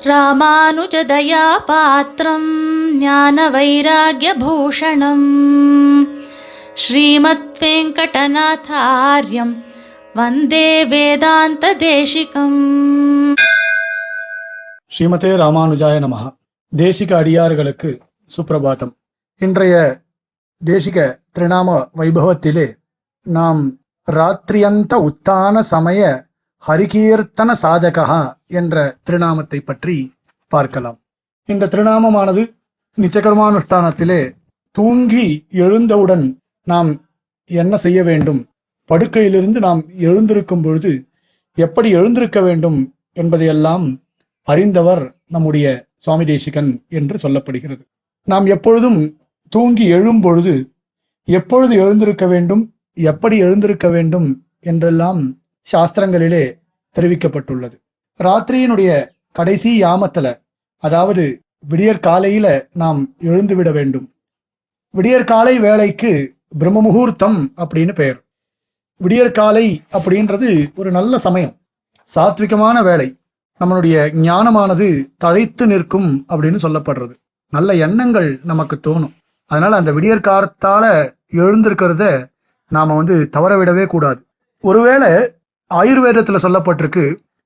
ராமானுஜதயா பாத்திரம் ஞான வைராக்யபூஷணம் ஸ்ரீமத் வெங்கடநாதார்யம் வந்தே வேதாந்த தேசிகம். ஸ்ரீமதே ராமானுஜாய நமஹ. தேசிக அடியார்களுக்கு சுப்பிரபாதம். இன்றைய தேசிக திருநாம வைபவத்திலே நாம் ராத்திரியந்த உத்தான சமய ஹரிகீர்த்தன சாதகா என்ற திருநாமத்தை பற்றி பார்க்கலாம். இந்த திருநாமமானது நிச்சயகர்மானுஷ்டானத்திலே தூங்கி எழுந்தவுடன் நாம் என்ன செய்ய வேண்டும், படுக்கையிலிருந்து நாம் எழுந்திருக்கும் பொழுது எப்படி எழுந்திருக்க வேண்டும் என்பதையெல்லாம் அறிந்தவர் நம்முடைய சுவாமி தேசிகன் என்று சொல்லப்படுகிறது. நாம் எப்பொழுதும் தூங்கி எழும்பொழுது எப்பொழுது எழுந்திருக்க வேண்டும், எப்படி எழுந்திருக்க வேண்டும் என்றெல்லாம் சாஸ்திரங்களிலே தெரிவிக்கப்பட்டுள்ளது. ராத்திரியினுடைய கடைசி யாமத்துல, அதாவது விடியற் காலையில நாம் எழுந்துவிட வேண்டும். விடியற்காலை வேளைக்கு பிரம்ம முகூர்த்தம் அப்படின்னு பெயர். விடியற்காலை அப்படின்றது ஒரு நல்ல சமயம், சாத்விகமான வேலை. நம்மளுடைய ஞானமானது தழைத்து நிற்கும் அப்படின்னு சொல்லப்படுறது. நல்ல எண்ணங்கள் நமக்கு தோணும். அதனால அந்த விடியற்காலத்தால எழுந்திருக்கிறத நாம தவறவிடவே கூடாது. ஒருவேளை ஆயுர்வேதத்துல சொல்லப்பட்டிருக்கு,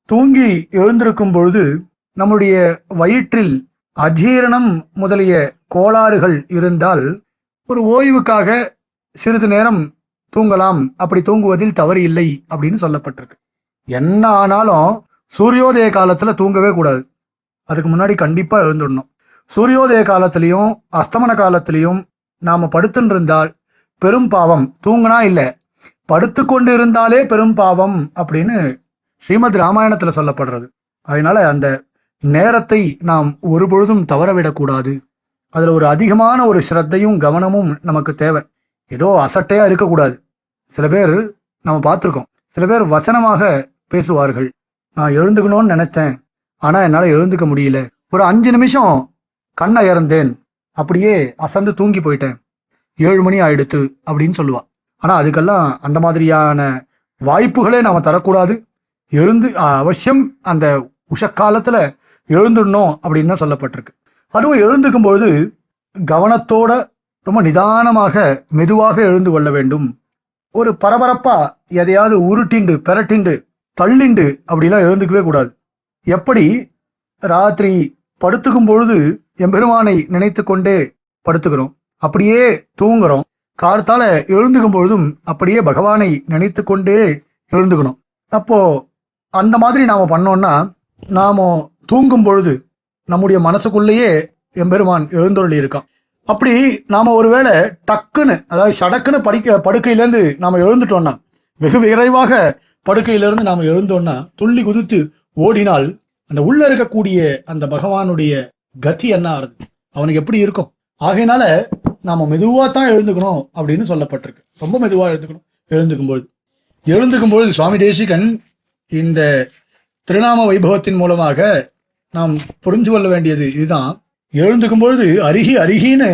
தூங்கி எழுந்திருக்கும் பொழுது நம்முடைய வயிற்றில் அஜீரணம் முதலிய கோளாறுகள் இருந்தால் ஒரு ஓய்வுக்காக சிறிது நேரம் தூங்கலாம். அப்படி தூங்குவதில் தவறு இல்லை அப்படின்னு சொல்லப்பட்டிருக்கு. என்ன ஆனாலும் சூரியோதய காலத்துல தூங்கவே கூடாது. அதுக்கு முன்னாடி கண்டிப்பா எழுந்துடணும். சூரியோதய காலத்திலையும் அஸ்தமன காலத்திலையும் நாம படுத்துட்டு இருந்தால் பெரும் பாவம். தூங்கினா இல்ல, படுத்து கொண்டு இருந்தாலே பெரும் பாவம் அப்படின்னு ஸ்ரீமத் ராமாயணத்துல சொல்லப்படுறது. அதனால அந்த நேரத்தை நாம் ஒரு பொழுதும் தவறவிடக்கூடாது. அதுல ஒரு அதிகமான ஒரு ஸ்ரத்தையும் கவனமும் நமக்கு தேவை. ஏதோ அசட்டையா இருக்கக்கூடாது. சில பேர் நம்ம பார்த்திருக்கோம், சில பேர் வசனமாக பேசுவார்கள். நான் எழுந்துக்கணும்னு நினைச்சேன், ஆனா என்னால எழுந்துக்க முடியல. ஒரு 5 நிமிஷம் கண்ணை இறந்தேன், அப்படியே அசந்து தூங்கி போயிட்டேன், 7 மணி ஆயிடுத்து அப்படின்னு சொல்லுவா. ஆனா அதுக்கெல்லாம் அந்த மாதிரியான வாய்ப்புகளே நாம தரக்கூடாது. எழுந்து அவசியம் அந்த உஷக்காலத்துல எழுந்துடணும் அப்படின்னு தான் சொல்லப்பட்டிருக்கு. அதுவும் எழுந்துக்கும் பொழுது கவனத்தோட ரொம்ப நிதானமாக மெதுவாக எழுந்து கொள்ள வேண்டும். ஒரு பரபரப்பா எதையாவது உருட்டிண்டு பெரட்டிண்டு தள்ளிண்டு அப்படிலாம் எழுந்துக்கவே கூடாது. எப்படி ராத்திரி படுத்துக்கும் பொழுது எம்பெருமானை நினைத்து கொண்டே படுத்துக்கிறோம், அப்படியே தூங்குறோம். காலத்தால எழுந்துக்கும் பொழுதும் அப்படியே பகவானை நினைத்து கொண்டே எழுந்துக்கணும். அப்போ அந்த மாதிரி நாம பண்ணோம்னா, நாம தூங்கும் பொழுது நம்முடைய மனசுக்குள்ளேயே எம்பெருமான் எழுந்தருளி இருக்கான். அப்படி நாம ஒருவேளை டக்குன்னு, அதாவது சடக்குன்னு படுக்கையிலேருந்து நாம எழுந்துட்டோம்னா, வெகு விரைவாக படுக்கையிலிருந்து நாம எழுந்தோம்னா, துள்ளி குதித்து ஓடினால் அந்த உள்ள இருக்கக்கூடிய அந்த பகவானுடைய கதி என்ன ஆறுது, அவனுக்கு எப்படி இருக்கும்? ஆகையினால நாம மெதுவா தான் எழுந்துக்கணும் அப்படின்னு சொல்லப்பட்டிருக்கு. ரொம்ப மெதுவா எழுந்துக்கும் பொழுது சுவாமி தேசிகன் இந்த திருநாம வைபவத்தின் மூலமாக நாம் புரிஞ்சு கொள்ள வேண்டியது இதுதான். எழுந்துக்கும் பொழுது அருகி அருகின்னு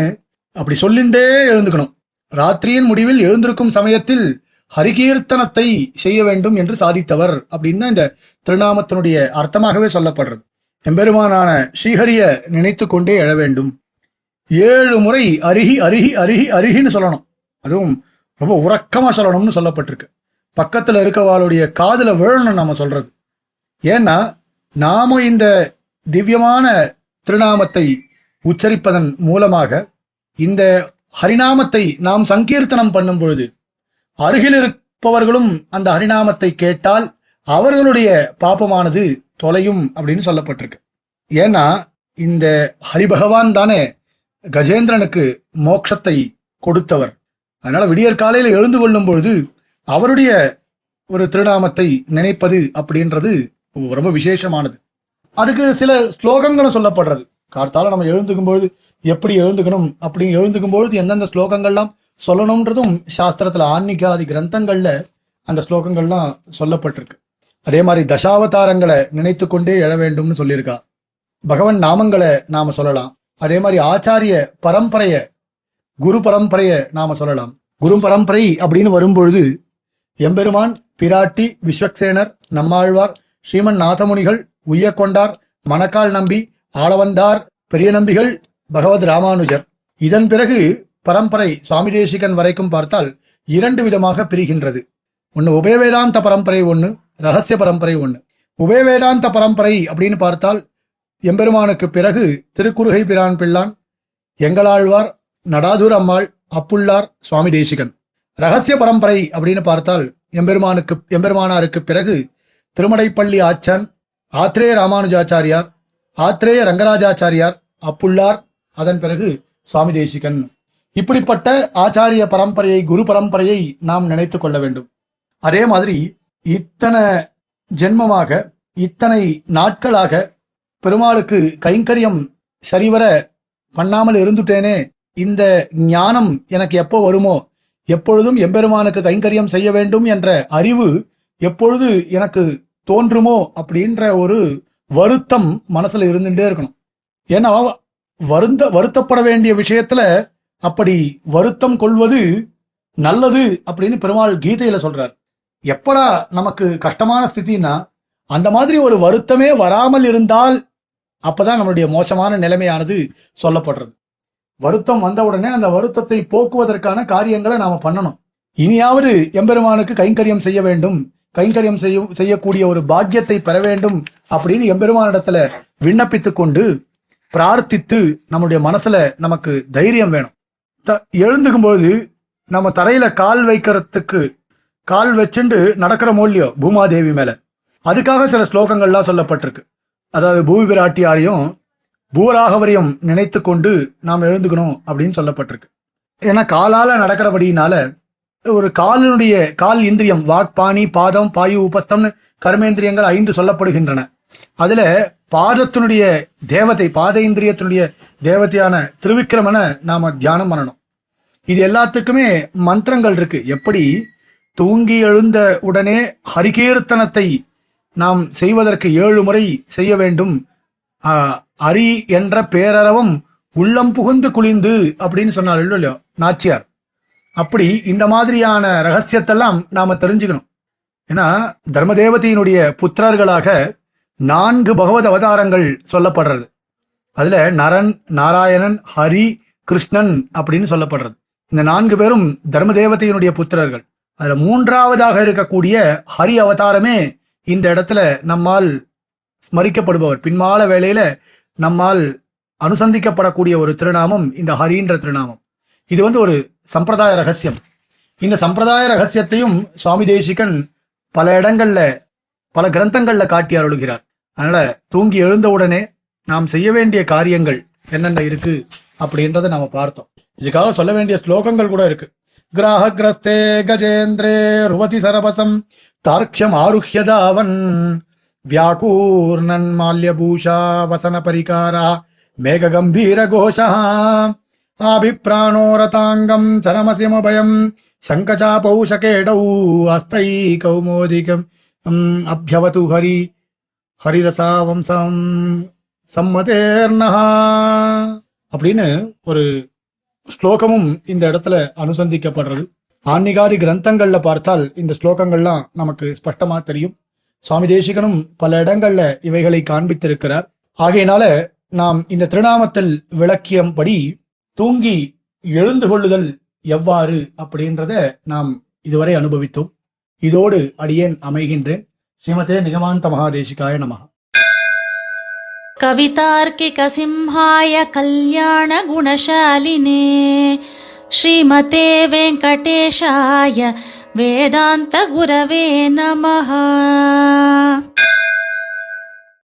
அப்படி சொல்லிண்டே எழுந்துக்கணும். ராத்திரியின் முடிவில் எழுந்திருக்கும் சமயத்தில் ஹரிகீர்த்தனத்தை செய்ய வேண்டும் என்று சாதித்தவர் அப்படின்னு இந்த திருநாமத்தினுடைய அர்த்தமாகவே சொல்லப்படுறது. எம்பெருமானான ஸ்ரீஹரிய நினைத்து கொண்டே எழ வேண்டும். 7 முறை அருகி அருகி அருகி அருகின்னு சொல்லணும். அதுவும் ரொம்ப உறக்கமா சொல்லணும்னு சொல்லப்பட்டிருக்கு. பக்கத்துல இருக்கவாளுடைய காதுல விழணும் நாம சொல்றது. ஏன்னா நாம இந்த திவ்யமான திருநாமத்தை உச்சரிப்பதன் மூலமாக இந்த ஹரிநாமத்தை நாம் சங்கீர்த்தனம் பண்ணும் பொழுது அருகில் இருப்பவர்களும் அந்த ஹரிநாமத்தை கேட்டால் அவர்களுடைய பாபமானது தொலையும் அப்படின்னு சொல்லப்பட்டிருக்கு. ஏன்னா இந்த ஹரிபகவான் தானே கஜேந்திரனுக்கு மோட்சத்தை கொடுத்தவர். அதனால விடியற் காலையில எழுந்து கொள்ளும் பொழுது அவருடைய ஒரு திருநாமத்தை நினைப்பது அப்படின்றது ரொம்ப விசேஷமானது. அதுக்கு சில ஸ்லோகங்களும் சொல்லப்படுறது. கார்த்தால நம்ம எழுந்துக்கும் பொழுது எப்படி எழுந்துக்கணும், அப்படி எழுந்துக்கும் பொழுது எந்தெந்த ஸ்லோகங்கள்லாம் சொல்லணும்ன்றதும் சாஸ்திரத்துல ஆன்மீகாதி கிரந்தங்கள்ல அந்த ஸ்லோகங்கள்லாம் சொல்லப்பட்டிருக்கு. அதே மாதிரி தசாவதாரங்களை நினைத்து கொண்டே எழ வேண்டும்னு சொல்லியிருக்கா. பகவன் நாமங்களை நாம சொல்லலாம். அதே மாதிரி ஆச்சாரிய பரம்பரைய, குரு பரம்பரைய நாம சொல்லலாம். குரு பரம்பரை அப்படின்னு வரும்பொழுது எம்பெருமான், பிராட்டி, விஸ்வக்சேனர், நம்மாழ்வார், ஸ்ரீமன் நாதமுனிகள், உய்யக்கொண்டார், மணக்கால் நம்பி, ஆளவந்தார், பெரிய நம்பிகள், பகவத் ராமானுஜர். இதன் பிறகு பரம்பரை சுவாமி தேசிகன் வரைக்கும் பார்த்தால் 2 விதமாக பிரிகின்றது. ஒன்னு உபயவேதாந்த பரம்பரை, ஒன்னு ரகசிய பரம்பரை. ஒன்னு உபயவேதாந்த பரம்பரை அப்படின்னு பார்த்தால் எம்பெருமானுக்கு பிறகு திருக்குறுகை பிரான் பிள்ளான், எங்களாழ்வார், நடாதூர் அம்மாள், அப்புள்ளார், சுவாமி தேசிகன். ரகசிய பரம்பரை அப்படின்னு பார்த்தால் எம்பெருமானாருக்கு பிறகு திருமடைப்பள்ளி ஆச்சான், ஆத்ரேய ராமானுஜாச்சாரியார், ஆத்ரேய ரங்கராஜாச்சாரியார், அப்புள்ளார், அதன் பிறகு சுவாமி தேசிகன். இப்படிப்பட்ட ஆச்சாரிய பரம்பரையை, குரு பரம்பரையை நாம் நினைத்துக் கொள்ள வேண்டும். அதே மாதிரி இத்தனை ஜென்மமாக, இத்தனை நாட்களாக பெருமாளுக்கு கைங்கரியம் சரிவர பண்ணாமல் இருந்துட்டேனே, இந்த ஞானம் எனக்கு எப்போ வருமோ, எப்பொழுதும் எம்பெருமானுக்கு கைங்கரியம் செய்ய வேண்டும் என்ற அறிவு எப்பொழுது எனக்கு தோன்றுமோ அப்படின்ற ஒரு வருத்தம் மனசுல இருந்துட்டே இருக்கணும். ஏன்னா வருத்தப்பட வேண்டிய விஷயத்துல அப்படி வருத்தம் கொள்வது நல்லது அப்படின்னு பெருமாள் கீதையில சொல்றார். எப்படா நமக்கு கஷ்டமான ஸ்திதினா அந்த மாதிரி ஒரு வருத்தமே வராமல் இருந்தால் அப்பதான் நம்மளுடைய மோசமான நிலைமையானது சொல்லப்படுறது. வருத்தம் வந்த உடனே அந்த வருத்தத்தை போக்குவதற்கான காரியங்களை நாம பண்ணணும். இனியாவது எம்பெருமானுக்கு கைங்கரியம் செய்ய வேண்டும், கைங்கரியம் செய்யக்கூடிய ஒரு பாக்கியத்தை பெற வேண்டும் அப்படின்னு எம்பெருமானிடத்துல விண்ணப்பித்துக் கொண்டு பிரார்த்தித்து நம்முடைய மனசுல நமக்கு தைரியம் வேணும். எழுந்துக்கும் பொழுது நம்ம தரையில கால் வைக்கிறதுக்கு கால் வச்சுண்டு நடக்கிற மூலியோ பூமாதேவி மேல, அதுக்காக சில ஸ்லோகங்கள்லாம் சொல்லப்பட்டிருக்கு. அதாவது பூமி பிராட்டியாரையும் பூராகவரையும் நினைத்து கொண்டு நாம் எழுந்துக்கணும் அப்படின்னு சொல்லப்பட்டிருக்கு. ஏன்னா காலால நடக்கிறபடினால ஒரு கால் இந்திரியம், வாக், பாணி, பாதம், பாயு, உபஸ்தம்னு கர்மேந்திரியங்கள் 5 சொல்லப்படுகின்றன. அதுல பாதத்தினுடைய தேவதை, பாத இந்திரியத்தினுடைய தேவதையான திருவிக்கிரமனை நாம தியானம் பண்ணணும். இது எல்லாத்துக்குமே மந்திரங்கள் இருக்கு. எப்படி தூங்கி எழுந்த உடனே ஹரிகீர்த்தனத்தை நாம் செய்வதற்கு 7 முறை செய்ய வேண்டும். அரி என்ற பேரறவம் உள்ளம் புகுந்து குளிந்து அப்படின்னு சொன்னார் இல்லையோ நாச்சியார். அப்படி இந்த மாதிரியான ரகசியத்தெல்லாம் நாம தெரிஞ்சுக்கணும். ஏன்னா தர்மதேவதையினுடைய புத்திரர்களாக 4 பகவத் அவதாரங்கள் சொல்லப்படுறது. அதுல நரன், நாராயணன், ஹரி, கிருஷ்ணன் அப்படின்னு சொல்லப்படுறது. இந்த 4 பேரும் தர்மதேவதையினுடைய புத்திரர்கள். அதுல 3ஆவதாக இருக்கக்கூடிய ஹரி அவதாரமே இந்த இடத்துல நம்மால் ஸ்மரிக்கப்படுபவர். பின்மால வேளையில நம்மால் அனுசந்திக்கப்படக்கூடிய ஒரு திருநாமம் இந்த ஹரின்ற திருநாமம். இது ஒரு சம்பிரதாய ரகசியம். இந்த சம்பிரதாய ரகசியத்தையும் சுவாமி தேசிகன் பல இடங்கள்ல, பல கிரந்தங்கள்ல காட்டி அருளுகிறார். அதனால தூங்கி எழுந்தவுடனே நாம் செய்ய வேண்டிய காரியங்கள் என்னென்ன இருக்கு அப்படின்றத நாம பார்த்தோம். இதுக்காக சொல்ல வேண்டிய ஸ்லோகங்கள் கூட இருக்கு. கிராஹகிரஸ்தே கஜேந்திரே ருவதி சரபசம் தார்க்ஷம் ஆருஹ்யதாவன் வியாகூர்ணன் மால்யபூஷா வசன பரிகாரா மேக கம்பீர கோஷா ஆபிப்ராணோரதாங்கம் சரமசிமபயம் சங்கஜா பௌஷகேடௌ அஸ்தை கௌமோதிகம் அப்யவது ஹரிரசா வம்சம் சம்மதேர்ணஹா அப்படின்னு ஒரு ஸ்லோகமும் இந்த இடத்துல அனுசந்திக்கப்படுறது. ஆன்மீகாதி கிரந்தங்கள்ல பார்த்தால் இந்த ஸ்லோகங்கள்லாம் நமக்கு ஸ்பஷ்டமா தெரியும். சுவாமி தேசிகனும் பல இடங்கள்ல இவைகளை காண்பித்திருக்கிறார். ஆகையினால நாம் இந்த திருநாமத்தில் விளக்கியபடி தூங்கி எழுந்து கொள்ளுதல் எவ்வாறு அப்படின்றத நாம் இதுவரை அனுபவித்தோம். இதோடு அடியேன் அமைகின்றேன். ஸ்ரீமதே நிகமாந்த மகாதேசிகாய நமஹ. கவிதார்க்கிக சிம்ஹாய கல்யாண குணசாலினே ஸ்ரீமதே வெங்கடேஷாய வேதாந்த குரவே நமஹ.